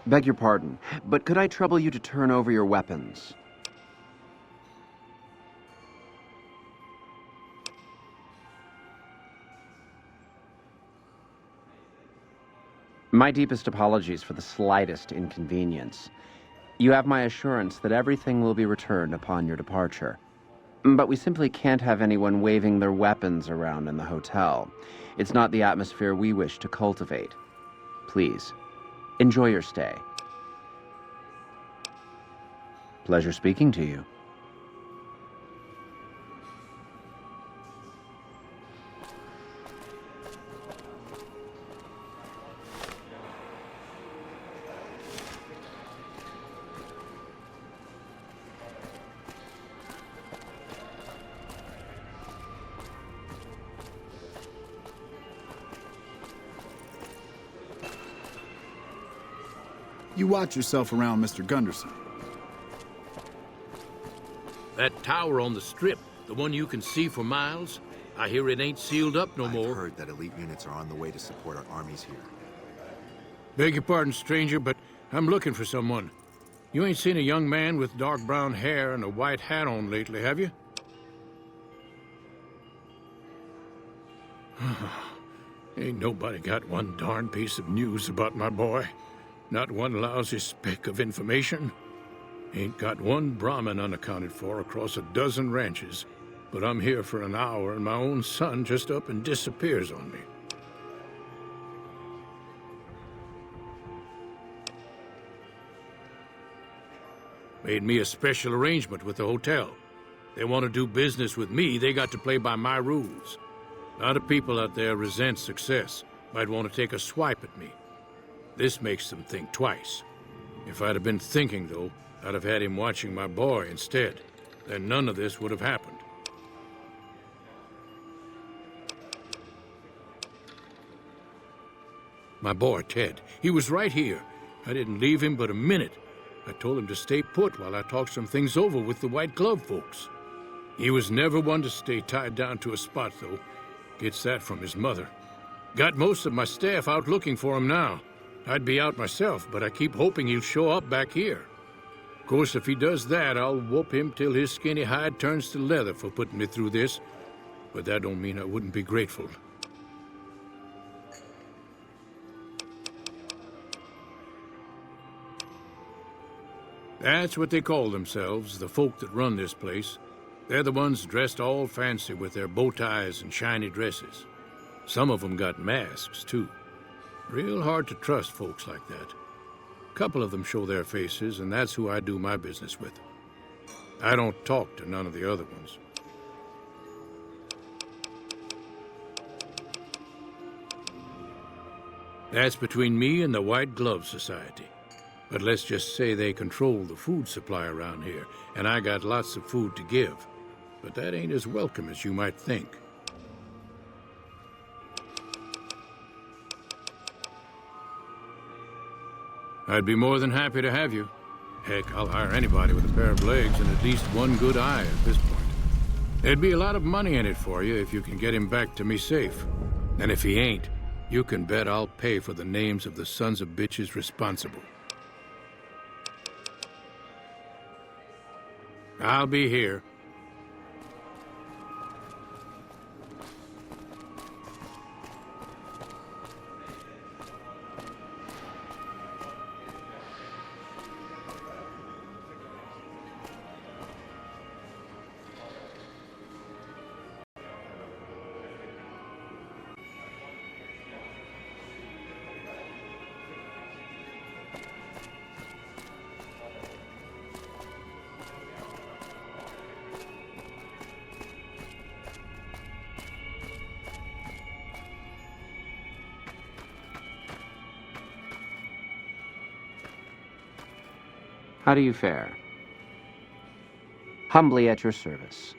Beg your pardon, but could I trouble you to turn over your weapons? My deepest apologies for the slightest inconvenience. You have my assurance that everything will be returned upon your departure. But we simply can't have anyone waving their weapons around in the hotel. It's not the atmosphere we wish to cultivate. Please, enjoy your stay. Pleasure speaking to you. You watch yourself around, Mr. Gunderson. That tower on the strip, the one you can see for miles, I hear it ain't sealed up no more. I've heard that elite units are on the way to support our armies here. Beg your pardon, stranger, but I'm looking for someone. You ain't seen a young man with dark brown hair and a white hat on lately, have you? Ain't nobody got one darn piece of news about my boy. Not one lousy speck of information. Ain't got one Brahmin unaccounted for across a dozen ranches. But I'm here for an hour and my own son just up and disappears on me. Made me a special arrangement with the hotel. They want to do business with me, they got to play by my rules. A lot of people out there resent success. Might want to take a swipe at me. This makes them think twice. If I'd have been thinking, though, I'd have had him watching my boy instead. Then none of this would have happened. My boy, Ted, he was right here. I didn't leave him but a minute. I told him to stay put while I talked some things over with the White Glove folks. He was never one to stay tied down to a spot, though. Gets that from his mother. Got most of my staff out looking for him now. I'd be out myself, but I keep hoping he'll show up back here. Of course, if he does that, I'll whoop him till his skinny hide turns to leather for putting me through this. But that don't mean I wouldn't be grateful. That's what they call themselves, the folk that run this place. They're the ones dressed all fancy with their bow ties and shiny dresses. Some of them got masks, too. Real hard to trust folks like that. A couple of them show their faces, and that's who I do my business with. I don't talk to none of the other ones. That's between me and the White Glove Society. But let's just say they control the food supply around here, and I got lots of food to give. But that ain't as welcome as you might think. I'd be more than happy to have you. Heck, I'll hire anybody with a pair of legs and at least one good eye at this point. There'd be a lot of money in it for you if you can get him back to me safe. And if he ain't, you can bet I'll pay for the names of the sons of bitches responsible. I'll be here. How do you fare? Humbly at your service.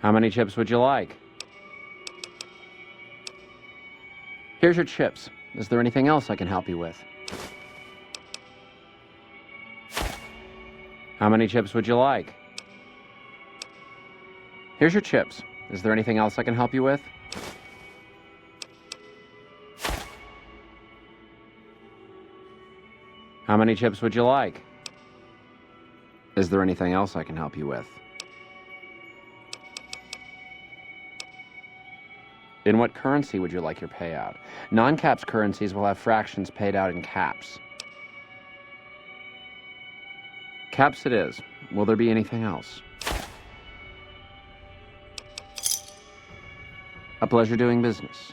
How many chips would you like? Here's your chips. Is there anything else I can help you with? How many chips would you like? Here's your chips. Is there anything else I can help you with? How many chips would you like? Is there anything else I can help you with? In what currency would you like your payout? Non-caps currencies will have fractions paid out in caps. Caps it is. Will there be anything else? A pleasure doing business.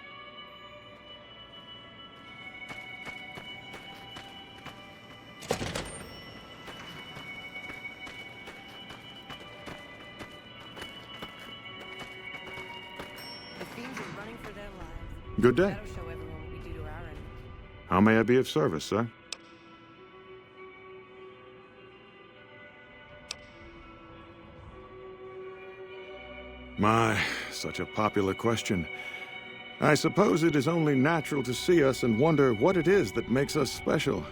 The fiends are running for their lives. Good day. That'll show everyone what we do to our enemies. How may I be of service, sir? My, such a popular question. I suppose it is only natural to see us and wonder what it is that makes us special.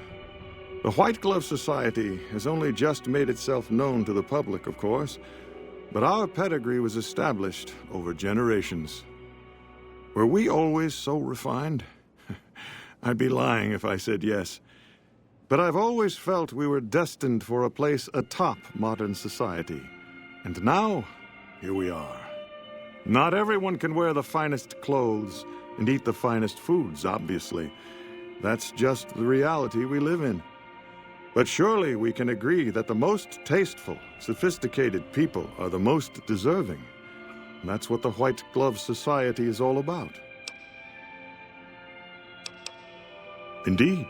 The White Glove Society has only just made itself known to the public, of course, but our pedigree was established over generations. Were we always so refined? I'd be lying if I said yes. But I've always felt we were destined for a place atop modern society. And now, here we are. Not everyone can wear the finest clothes and eat the finest foods, obviously. That's just the reality we live in. But surely we can agree that the most tasteful, sophisticated people are the most deserving. And that's what the White Glove Society is all about. Indeed.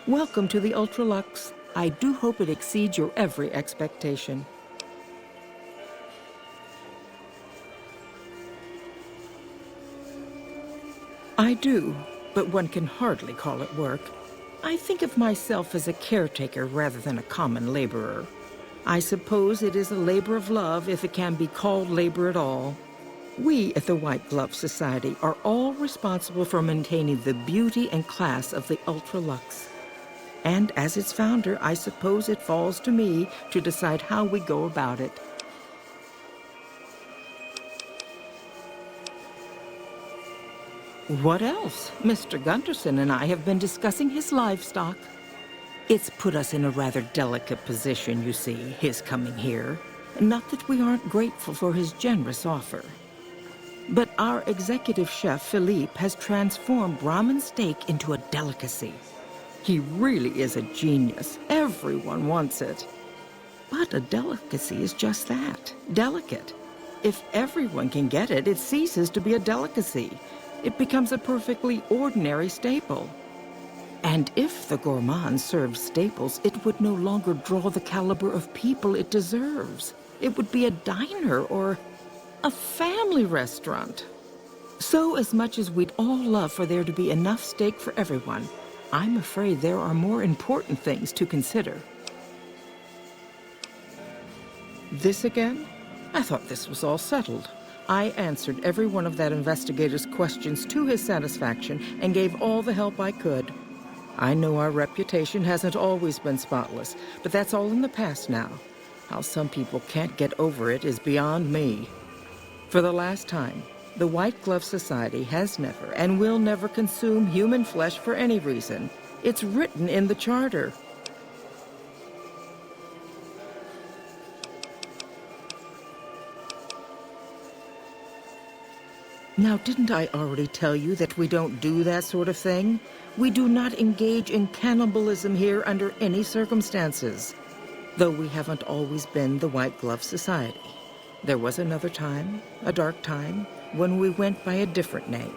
Welcome to the Ultralux. I do hope it exceeds your every expectation. I do, but one can hardly call it work. I think of myself as a caretaker rather than a common laborer. I suppose it is a labor of love if it can be called labor at all. We at the White Glove Society are all responsible for maintaining the beauty and class of the Ultralux. And as its founder, I suppose it falls to me to decide how we go about it. What else? Mr. Gunderson and I have been discussing his livestock. It's put us in a rather delicate position, you see, his coming here. Not that we aren't grateful for his generous offer. But our executive chef, Philippe, has transformed Brahmin steak into a delicacy. He really is a genius. Everyone wants it. But a delicacy is just that, delicate. If everyone can get it, it ceases to be a delicacy. It becomes a perfectly ordinary staple. And if the gourmand served staples, it would no longer draw the caliber of people it deserves. It would be a diner or a family restaurant. So as much as we'd all love for there to be enough steak for everyone, I'm afraid there are more important things to consider. This again? I thought this was all settled. I answered every one of that investigator's questions to his satisfaction and gave all the help I could. I know our reputation hasn't always been spotless, but that's all in the past now. How some people can't get over it is beyond me. For the last time, the White Glove Society has never and will never consume human flesh for any reason. It's written in the charter. Now, didn't I already tell you that we don't do that sort of thing? We do not engage in cannibalism here under any circumstances. Though we haven't always been the White Glove Society. There was another time, a dark time, when we went by a different name.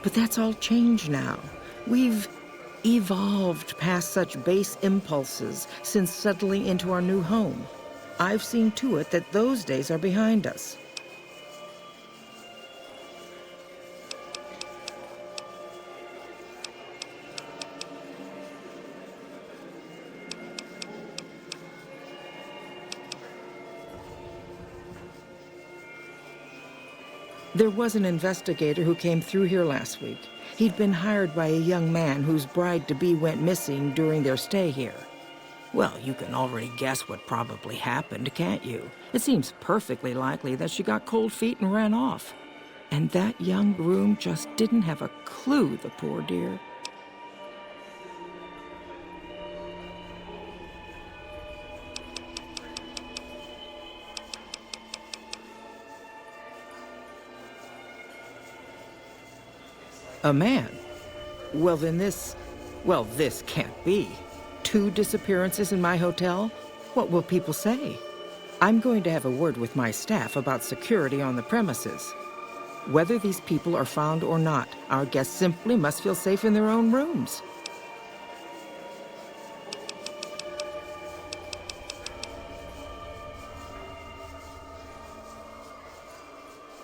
But that's all changed now. We've evolved past such base impulses since settling into our new home. I've seen to it that those days are behind us. There was an investigator who came through here last week. He'd been hired by a young man whose bride-to-be went missing during their stay here. Well, you can already guess what probably happened, can't you? It seems perfectly likely that she got cold feet and ran off. And that young groom just didn't have a clue, the poor dear. A man? Well, then this can't be. 2 disappearances in my hotel? What will people say? I'm going to have a word with my staff about security on the premises. Whether these people are found or not, our guests simply must feel safe in their own rooms.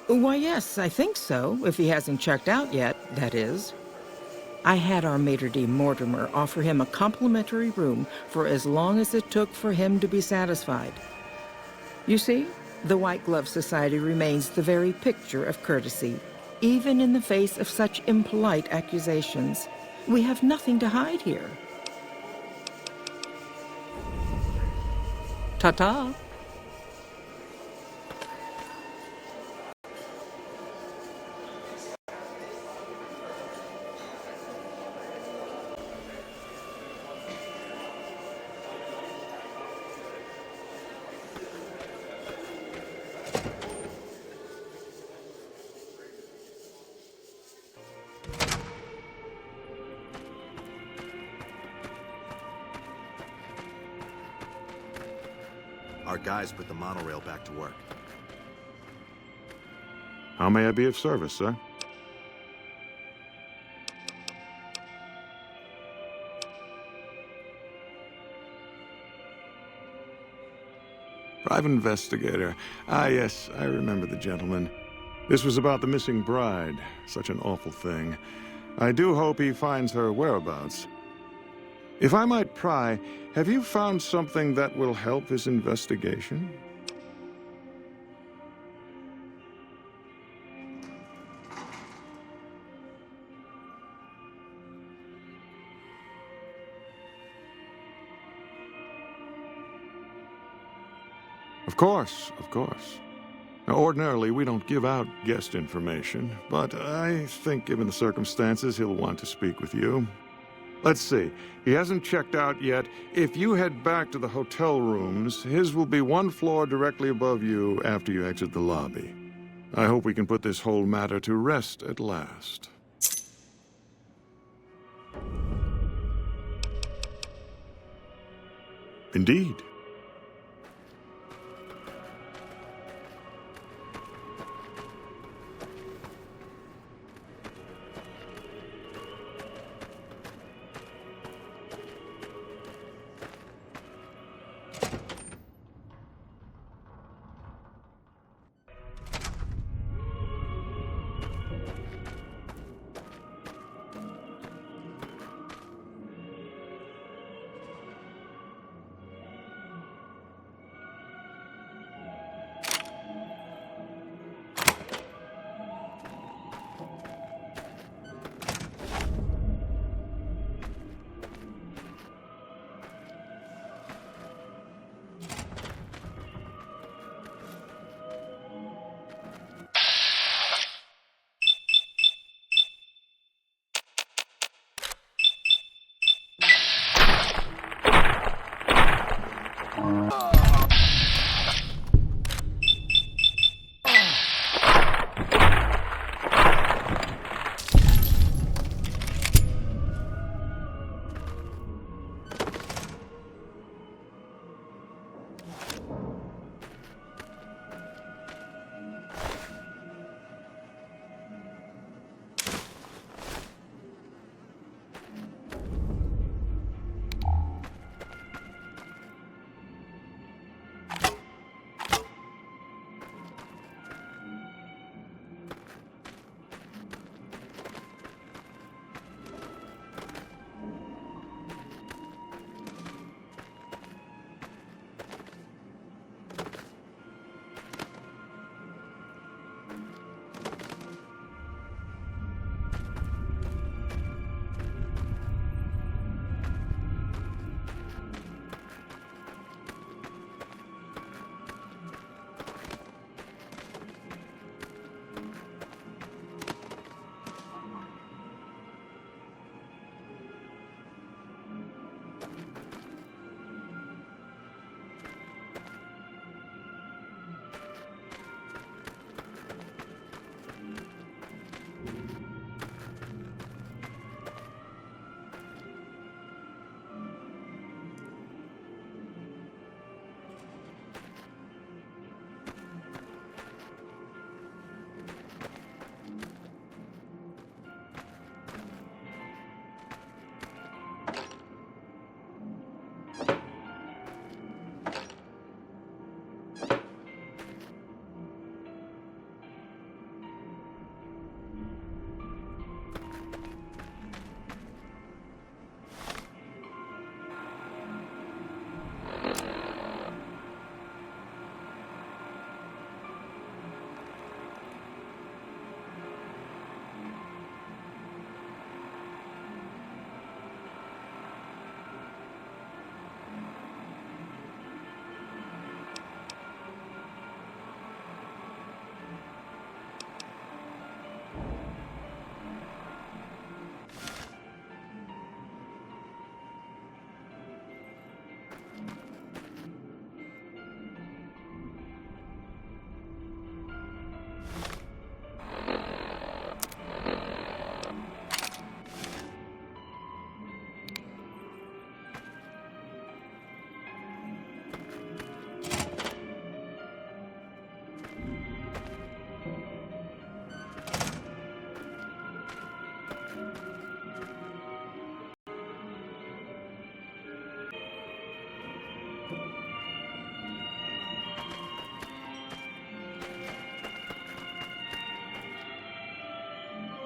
Why, yes, I think so, if he hasn't checked out yet, that is. I had our maitre d' Mortimer offer him a complimentary room for as long as it took for him to be satisfied. You see, the White Glove Society remains the very picture of courtesy, even in the face of such impolite accusations. We have nothing to hide here. Ta-ta. Our guys put the monorail back to work. How may I be of service, sir? Private investigator. Ah, yes, I remember the gentleman. This was about the missing bride. Such an awful thing. I do hope he finds her whereabouts. If I might pry, have you found something that will help his investigation? Of course, of course. Now, ordinarily, we don't give out guest information, but I think given the circumstances, he'll want to speak with you. Let's see. He hasn't checked out yet. If you head back to the hotel rooms, his will be 1 floor directly above you after you exit the lobby. I hope we can put this whole matter to rest at last. Indeed.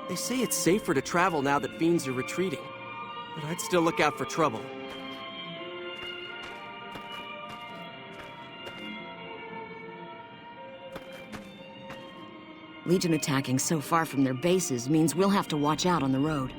They say it's safer to travel now that fiends are retreating, but I'd still look out for trouble. Legion attacking so far from their bases means we'll have to watch out on the road.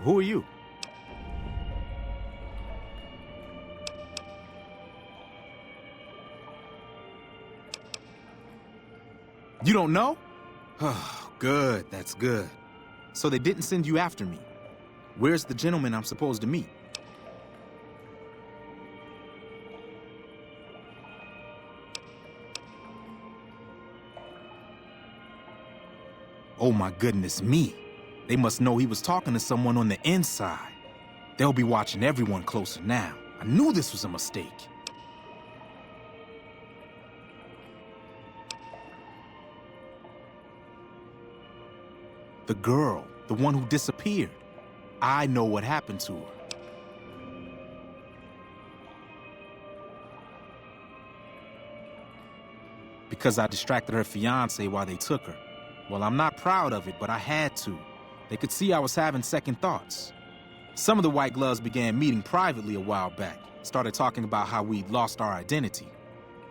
Who are you? You don't know? Oh, good, that's good. So they didn't send you after me. Where's the gentleman I'm supposed to meet? Oh my goodness me. They must know he was talking to someone on the inside. They'll be watching everyone closer now. I knew this was a mistake. The girl, the one who disappeared. I know what happened to her. Because I distracted her fiancé while they took her. Well, I'm not proud of it, but I had to. They could see I was having second thoughts. Some of the White Gloves began meeting privately a while back, started talking about how we'd lost our identity.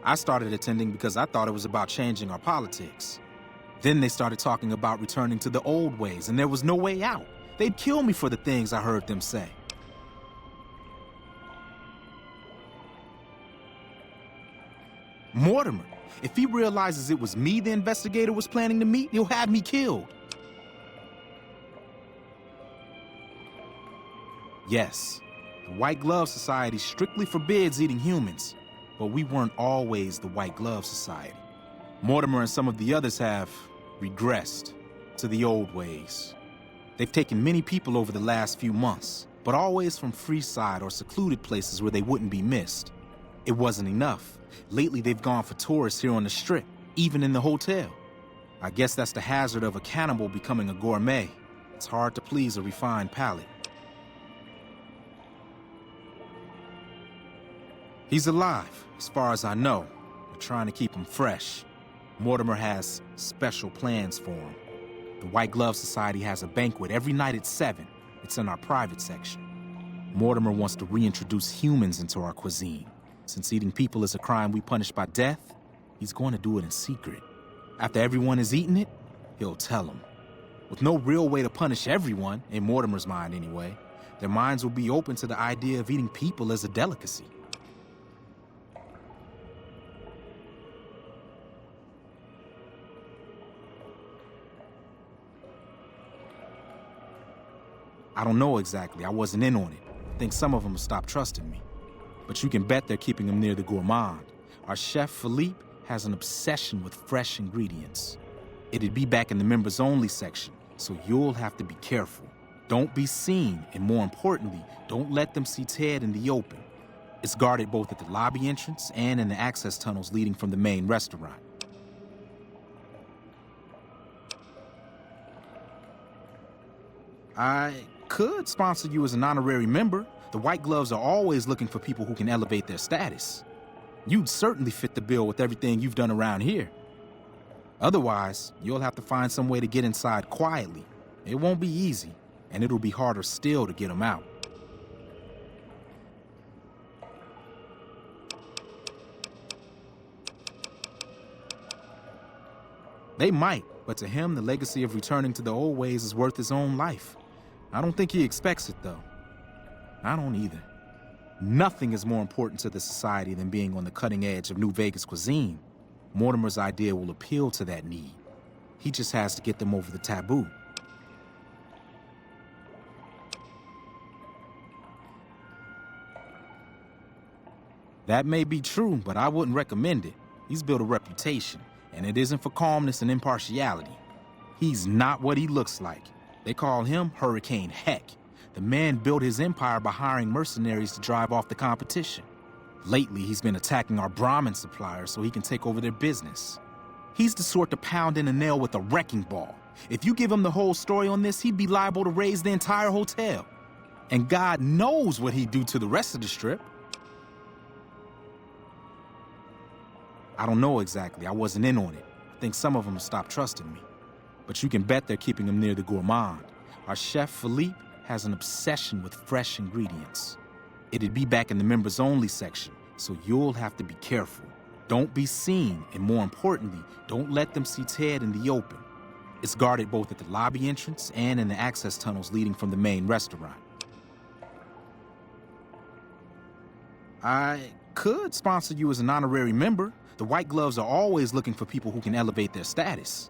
I started attending because I thought it was about changing our politics. Then they started talking about returning to the old ways, and there was no way out. They'd kill me for the things I heard them say. Mortimer, if he realizes it was me the investigator was planning to meet, he'll have me killed. Yes, the White Glove Society strictly forbids eating humans, but we weren't always the White Glove Society. Mortimer and some of the others have regressed to the old ways. They've taken many people over the last few months, but always from Freeside or secluded places where they wouldn't be missed. It wasn't enough. Lately, they've gone for tourists here on the Strip, even in the hotel. I guess that's the hazard of a cannibal becoming a gourmet. It's hard to please a refined palate. He's alive, as far as I know. We're trying to keep him fresh. Mortimer has special plans for him. The White Glove Society has a banquet every night at 7. It's in our private section. Mortimer wants to reintroduce humans into our cuisine. Since eating people is a crime we punish by death, he's going to do it in secret. After everyone has eaten it, he'll tell them. With no real way to punish everyone, in Mortimer's mind anyway, their minds will be open to the idea of eating people as a delicacy. I don't know exactly. I wasn't in on it. I think some of them have stopped trusting me. But you can bet they're keeping him near the gourmand. Our chef, Philippe, has an obsession with fresh ingredients. It'd be back in the members-only section, so you'll have to be careful. Don't be seen, and more importantly, don't let them see Ted in the open. It's guarded both at the lobby entrance and in the access tunnels leading from the main restaurant. I could sponsor you as an honorary member. The White Gloves are always looking for people who can elevate their status. You'd certainly fit the bill with everything you've done around here. Otherwise, you'll have to find some way to get inside quietly. It won't be easy, and it'll be harder still to get them out. They might, but to him, the legacy of returning to the old ways is worth his own life. I don't think he expects it, though. I don't either. Nothing is more important to the society than being on the cutting edge of New Vegas cuisine. Mortimer's idea will appeal to that need. He just has to get them over the taboo. That may be true, but I wouldn't recommend it. He's built a reputation, and it isn't for calmness and impartiality. He's not what he looks like. They call him Hurricane Heck. The man built his empire by hiring mercenaries to drive off the competition. Lately, he's been attacking our Brahmin suppliers so he can take over their business. He's the sort to pound in a nail with a wrecking ball. If you give him the whole story on this, he'd be liable to raise the entire hotel. And God knows what he'd do to the rest of the strip. I don't know exactly. I wasn't in on it. I think some of them have stopped trusting me. But you can bet they're keeping him near the gourmand. Our chef, Philippe, has an obsession with fresh ingredients. It'd be back in the members-only section, so you'll have to be careful. Don't be seen, and more importantly, don't let them see Ted in the open. It's guarded both at the lobby entrance and in the access tunnels leading from the main restaurant. I could sponsor you as an honorary member. The White Gloves are always looking for people who can elevate their status.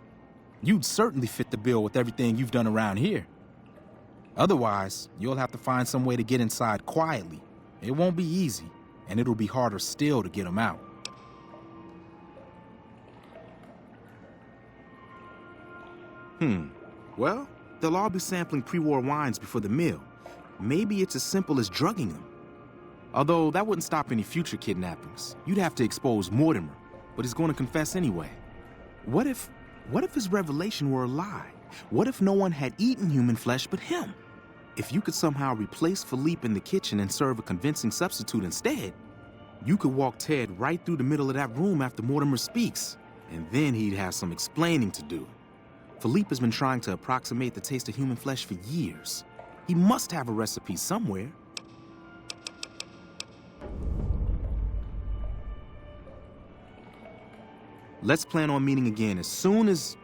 You'd certainly fit the bill with everything you've done around here. Otherwise, you'll have to find some way to get inside quietly. It won't be easy, and it'll be harder still to get them out. Well, they'll all be sampling pre-war wines before the meal. Maybe it's as simple as drugging them. Although that wouldn't stop any future kidnappings. You'd have to expose Mortimer, but he's going to confess anyway. What if his revelation were a lie? What if no one had eaten human flesh but him? If you could somehow replace Philippe in the kitchen and serve a convincing substitute instead, you could walk Ted right through the middle of that room after Mortimer speaks, and then he'd have some explaining to do. Philippe has been trying to approximate the taste of human flesh for years. He must have a recipe somewhere. Let's plan on meeting again as soon as...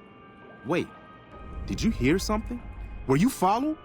Wait, did you hear something? Were you followed?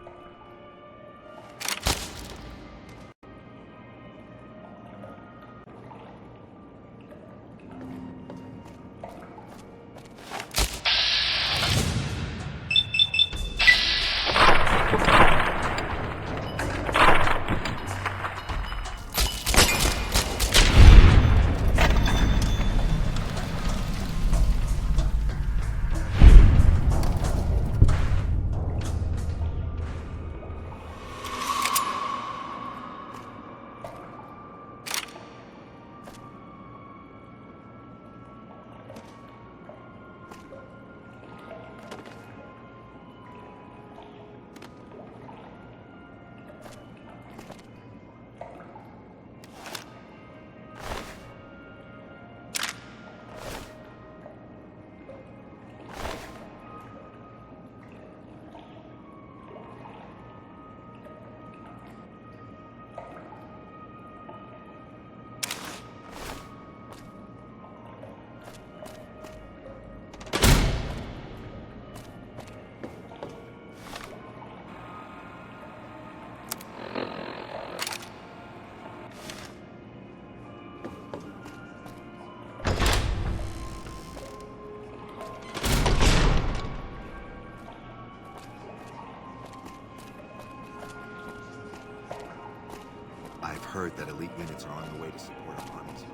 I've heard that elite units are on the way to support our armies.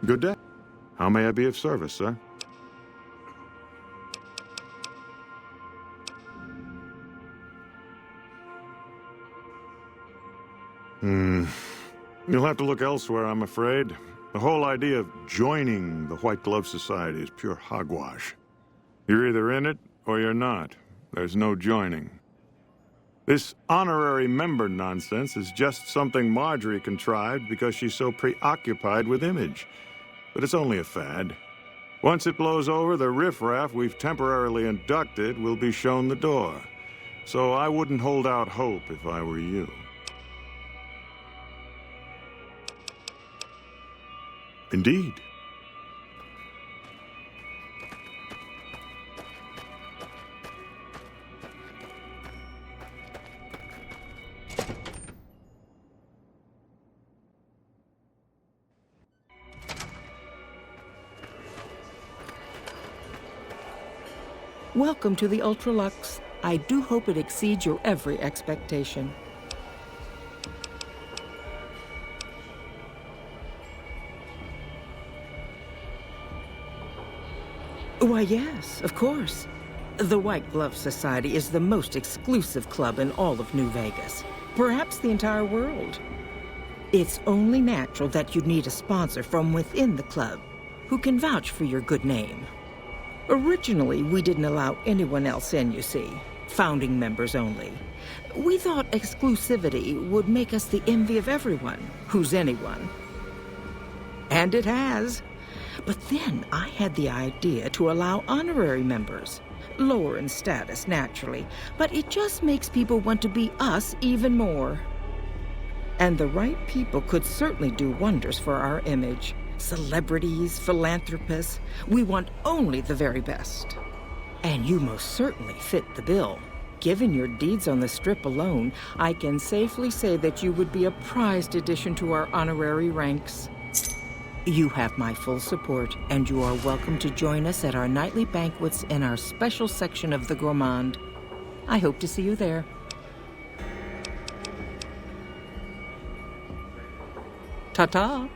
Good day. How may I be of service, sir? You'll have to look elsewhere, I'm afraid. The whole idea of joining the White Glove Society is pure hogwash. You're either in it or you're not. There's no joining. This honorary member nonsense is just something Marjorie contrived because she's so preoccupied with image. But it's only a fad. Once it blows over, the riffraff we've temporarily inducted will be shown the door. So I wouldn't hold out hope if I were you. Indeed. Welcome to the Ultralux. I do hope it exceeds your every expectation. Why, yes, of course. The White Glove Society is the most exclusive club in all of New Vegas. Perhaps the entire world. It's only natural that you'd need a sponsor from within the club who can vouch for your good name. Originally, we didn't allow anyone else in, you see. Founding members only. We thought exclusivity would make us the envy of everyone who's anyone. And it has. But then I had the idea to allow honorary members. Lower in status, naturally, but it just makes people want to be us even more. And the right people could certainly do wonders for our image. Celebrities, philanthropists, we want only the very best. And you most certainly fit the bill. Given your deeds on the Strip alone, I can safely say that you would be a prized addition to our honorary ranks. You have my full support, and you are welcome to join us at our nightly banquets in our special section of the Gourmand. I hope to see you there. Ta-ta!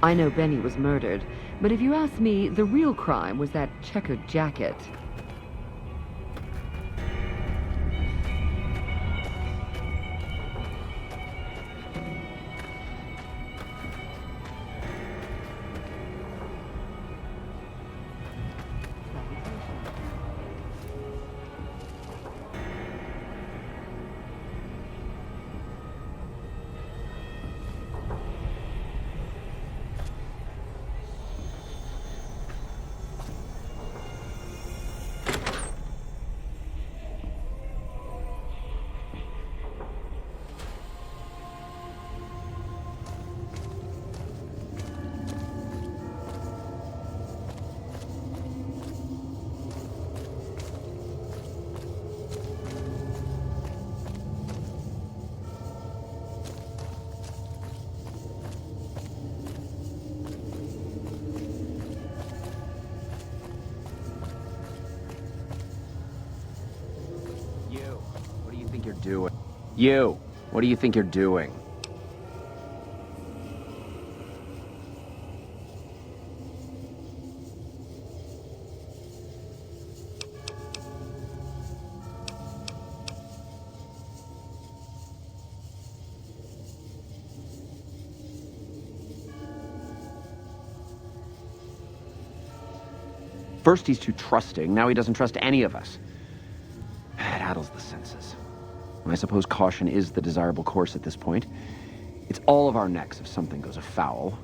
I know Benny was murdered, but if you ask me, the real crime was that checkered jacket. you're doing? You, what do you think you're doing? First he's too trusting, now he doesn't trust any of us. It addles the senses. I suppose caution is the desirable course at this point. It's all of our necks if something goes afoul.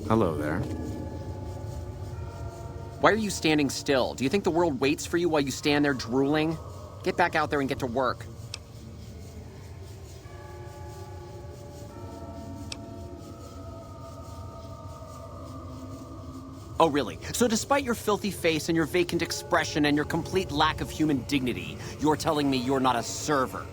Hello there. Why are you standing still? Do you think the world waits for you while you stand there drooling? Get back out there and get to work. Oh, really? So despite your filthy face and your vacant expression and your complete lack of human dignity, you're telling me you're not a server?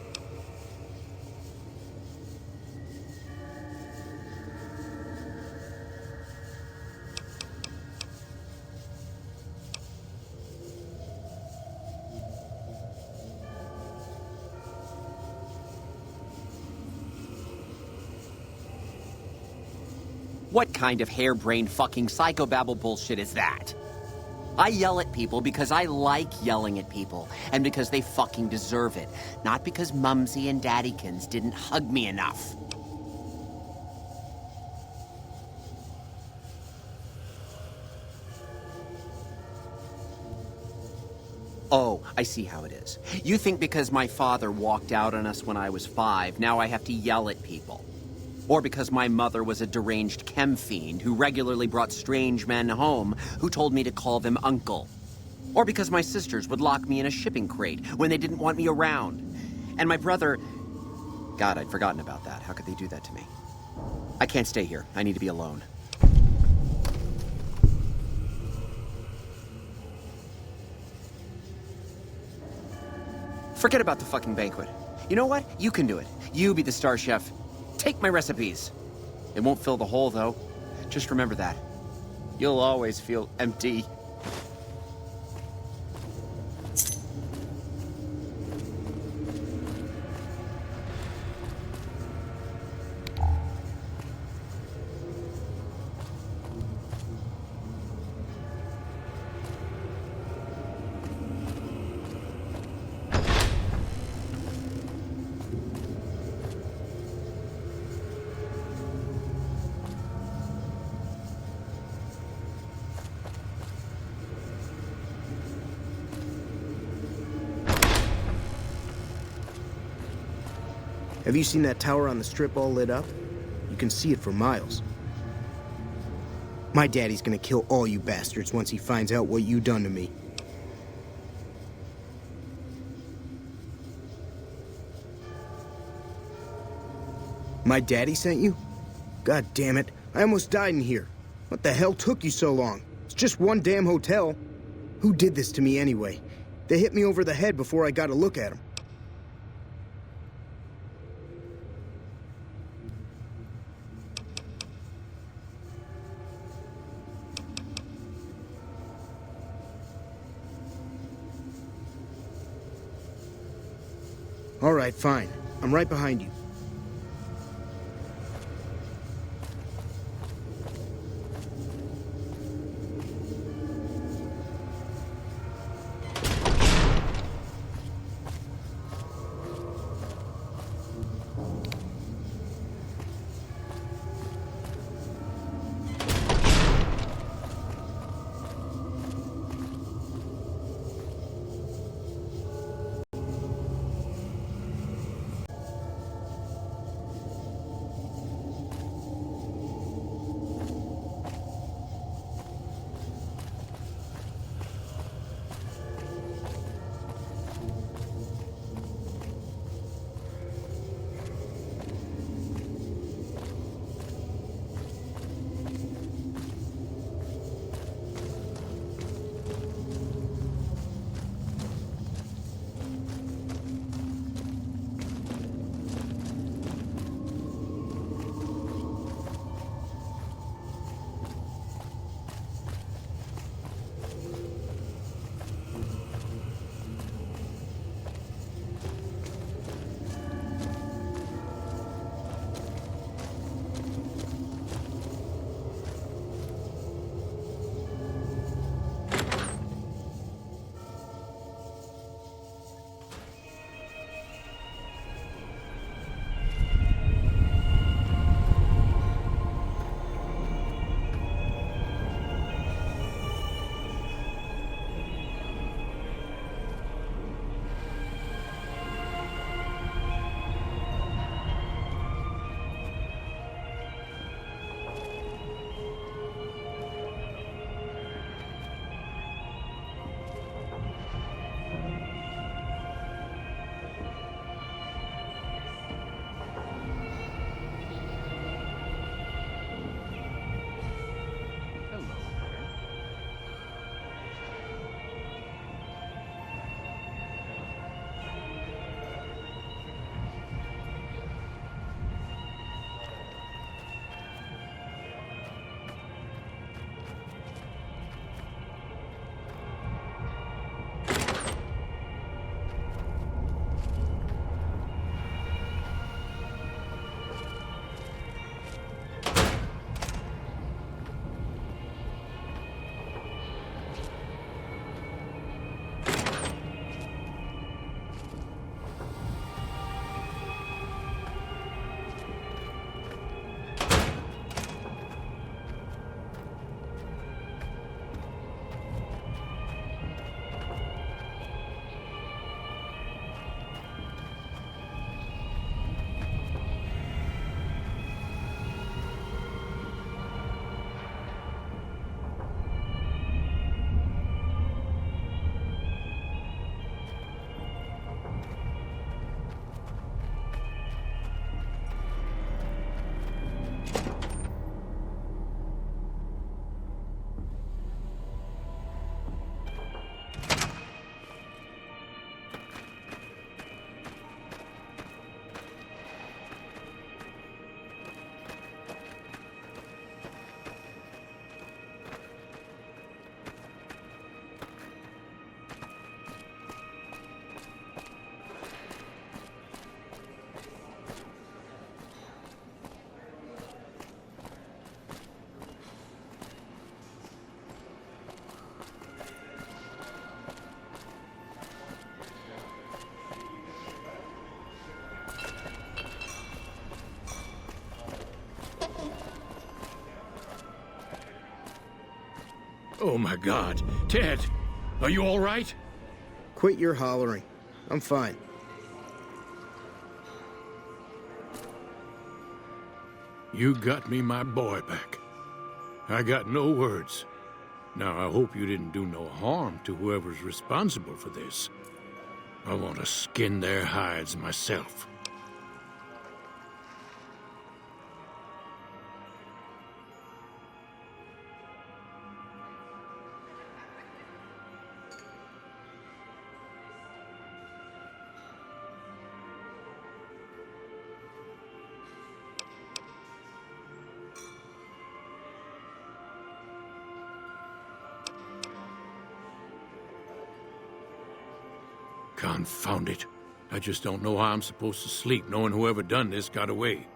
What kind of harebrained fucking psychobabble bullshit is that? I yell at people because I like yelling at people, and because they fucking deserve it, not because Mumsy and Daddykins didn't hug me enough. Oh, I see how it is. You think because my father walked out on us when I was 5, now I have to yell at people. Or because my mother was a deranged chem fiend who regularly brought strange men home who told me to call them uncle. Or because my sisters would lock me in a shipping crate when they didn't want me around. And my brother... God, I'd forgotten about that. How could they do that to me? I can't stay here. I need to be alone. Forget about the fucking banquet. You know what? You can do it. You be the star chef. Take my recipes. It won't fill the hole, though. Just remember that. You'll always feel empty. Have you seen that tower on the strip all lit up? You can see it for miles. My daddy's gonna kill all you bastards once he finds out what you done to me. My daddy sent you? God damn it, I almost died in here. What the hell took you so long? It's just one damn hotel. Who did this to me anyway? They hit me over the head before I got a look at them. All right, fine. I'm right behind you. Oh my God. Ted, are you all right? Quit your hollering. I'm fine. You got me my boy back. I got no words. Now, I hope you didn't do no harm to whoever's responsible for this. I want to skin their hides myself. Confound it. I just don't know how I'm supposed to sleep knowing whoever done this got away.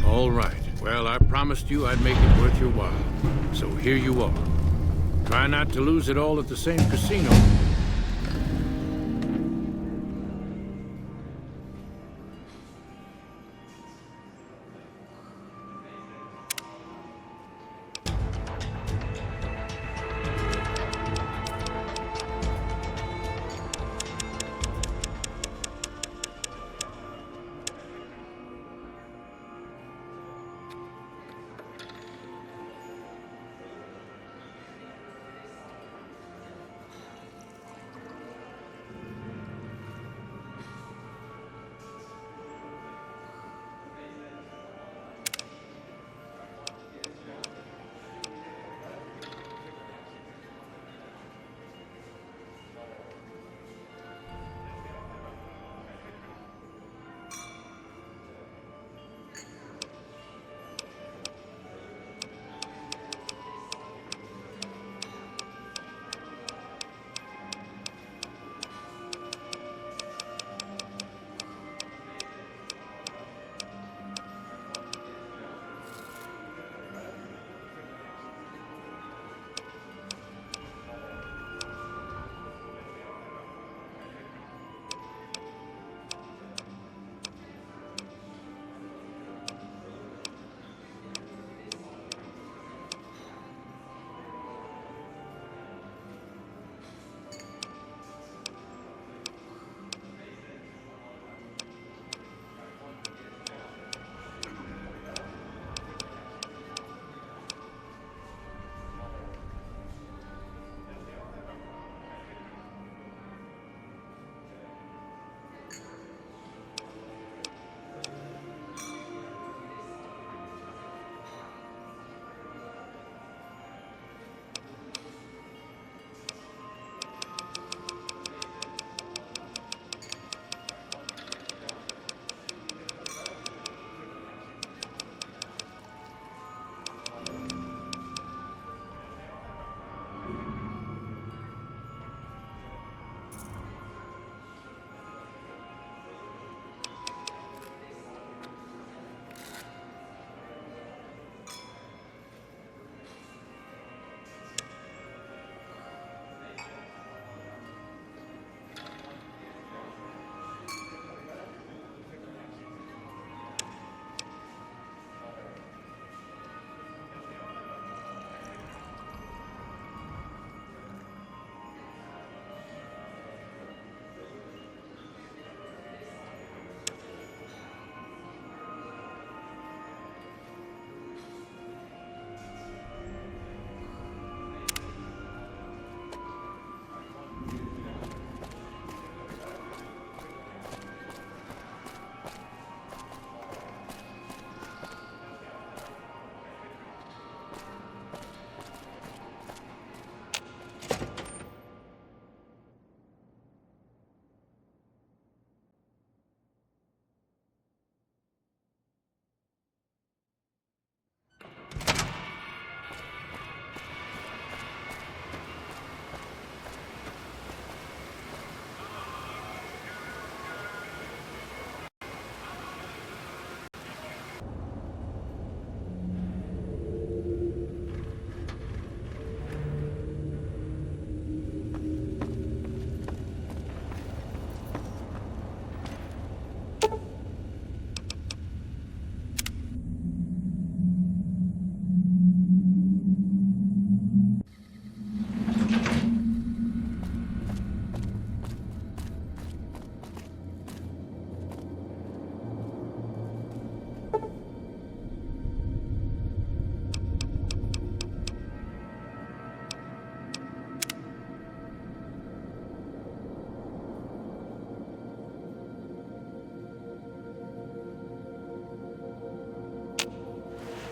All right. Well, I promised you I'd make it worth your while. So here you are. Try not to lose it all at the same casino.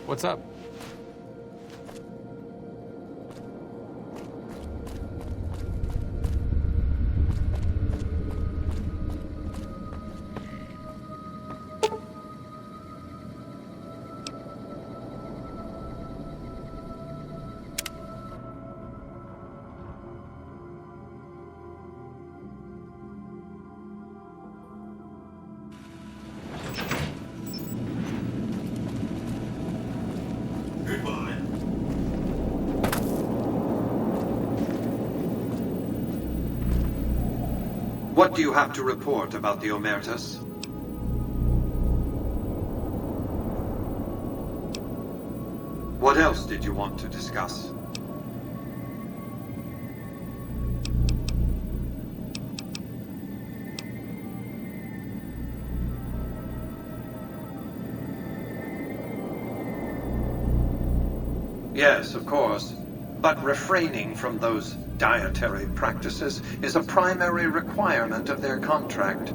What's up? What do you have to report about the Omertas? What else did you want to discuss? Yes, of course. But refraining from those dietary practices is a primary requirement of their contract.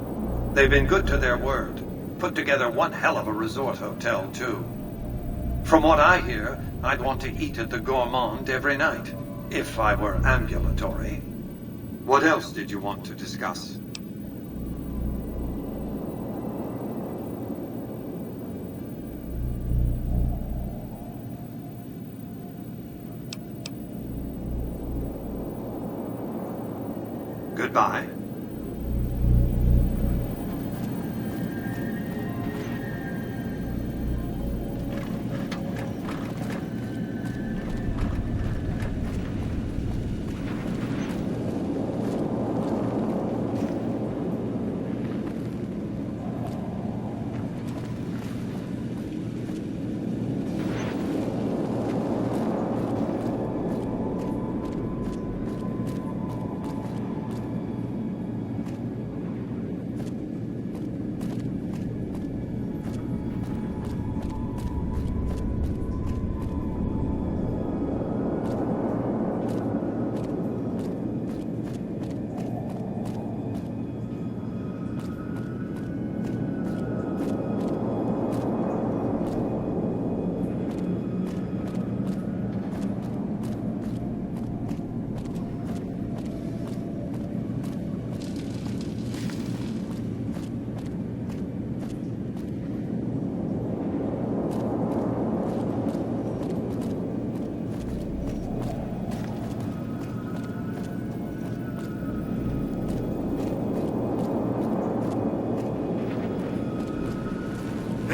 They've been good to their word. Put together one hell of a resort hotel, too. From what I hear, I'd want to eat at the Gourmand every night, if I were ambulatory. What else did you want to discuss? Goodbye.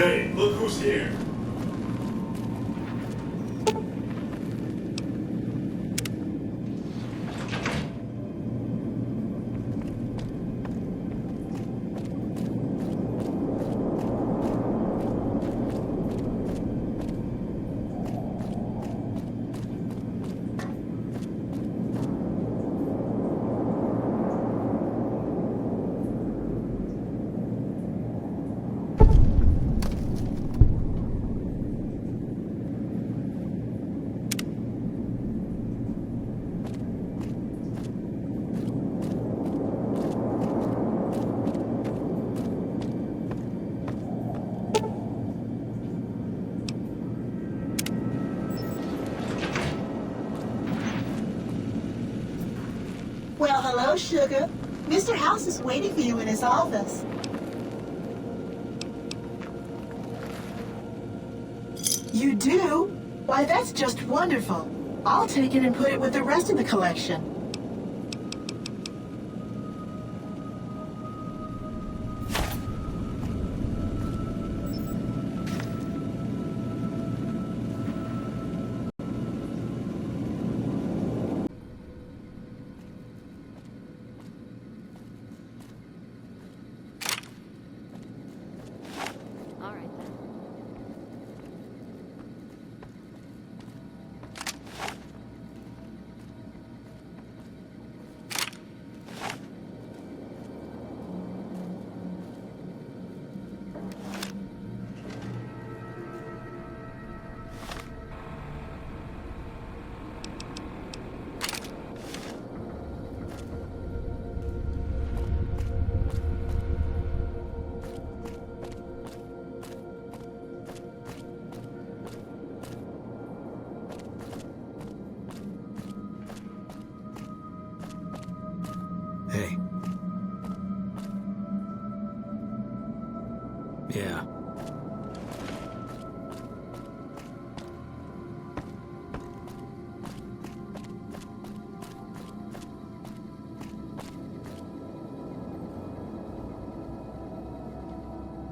Hey, look who's here. Well, hello, Sugar. Mr. House is waiting for you in his office. You do? Why, that's just wonderful. I'll take it and put it with the rest of the collection. Yeah.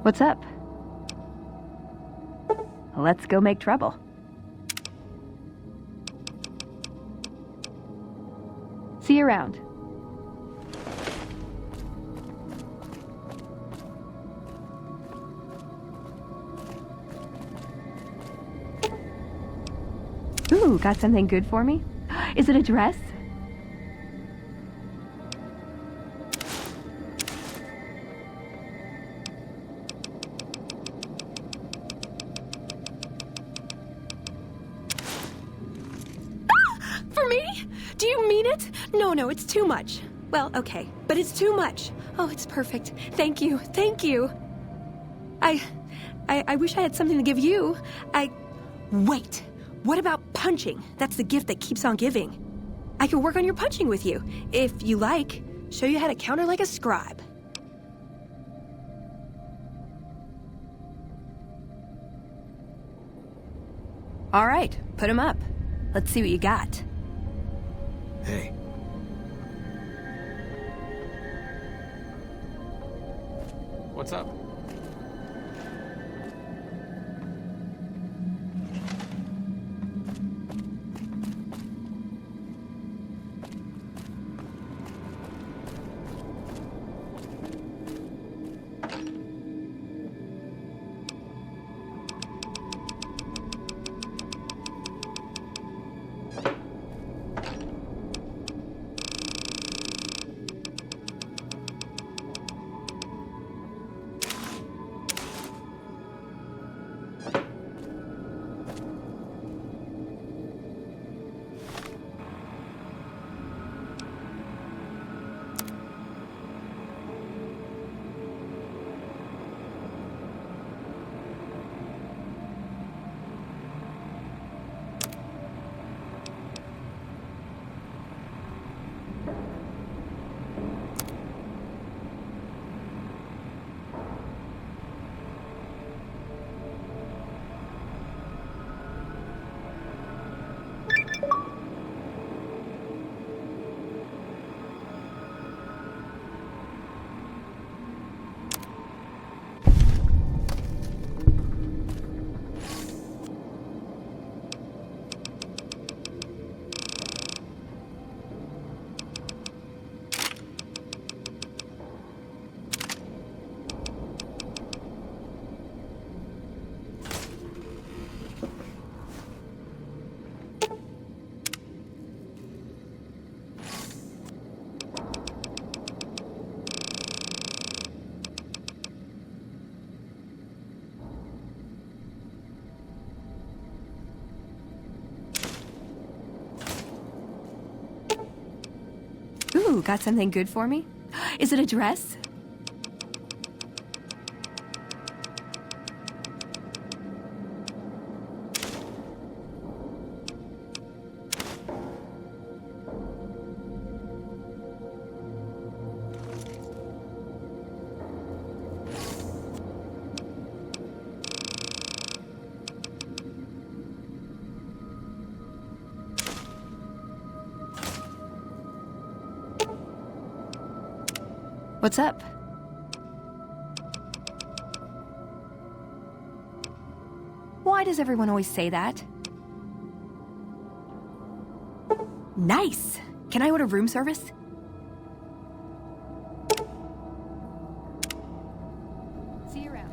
What's up? Let's go make trouble. See you around. Ooh, got something good for me? Is it a dress? For me? Do you mean it? No, it's too much. Well, okay, but it's too much. Oh, it's perfect. Thank you. I wish I had something to give you. Wait. What about punching? That's the gift that keeps on giving. I could work on your punching with you, if you like. Show you how to counter like a scribe. All right, put him up. Let's see what you got. Hey. What's up? Ooh, got something good for me? Is it a dress? What's up? Why does everyone always say that? Nice! Can I order room service? See you around.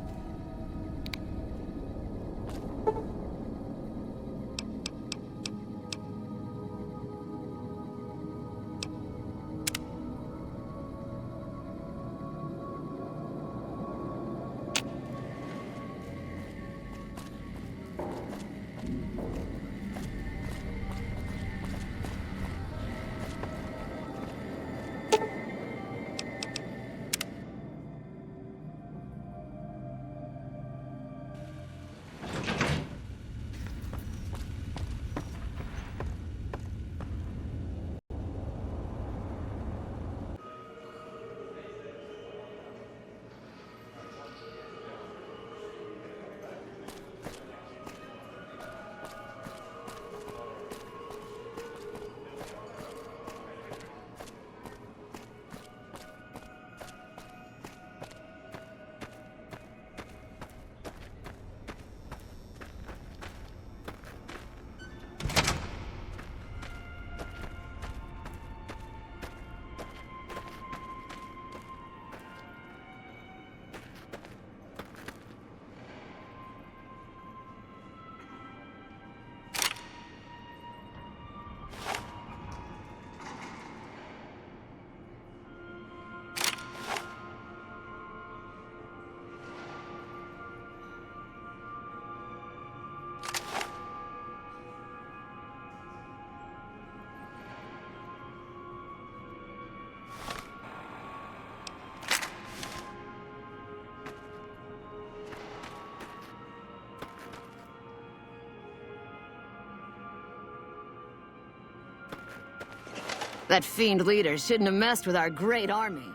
That fiend leader shouldn't have messed with our great army.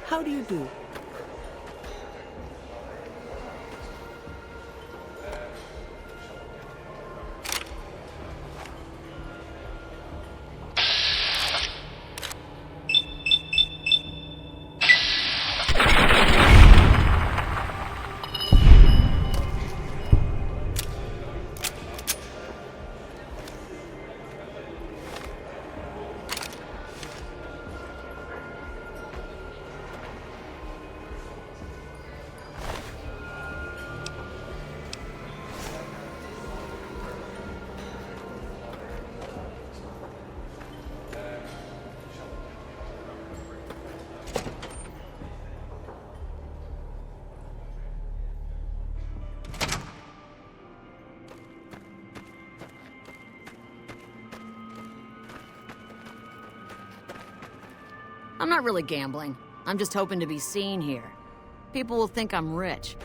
How do you do? I'm not really gambling. I'm just hoping to be seen here. People will think I'm rich.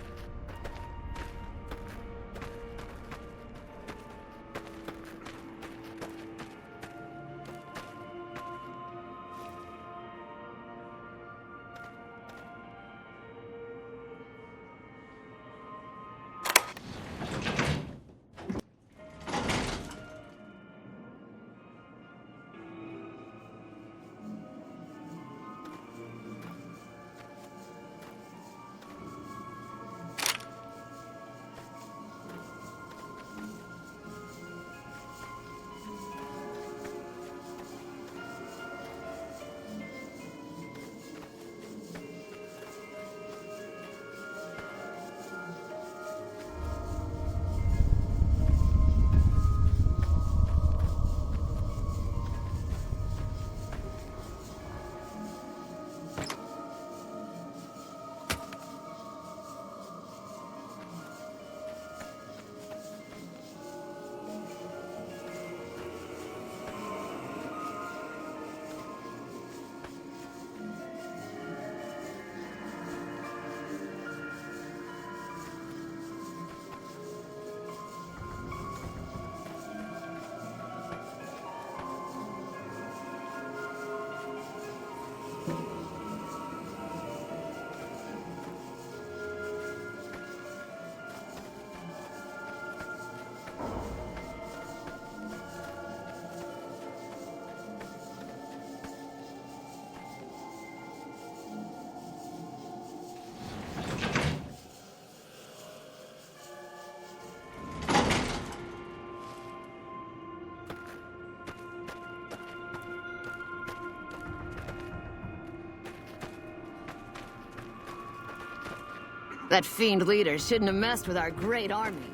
That fiend leader shouldn't have messed with our great army.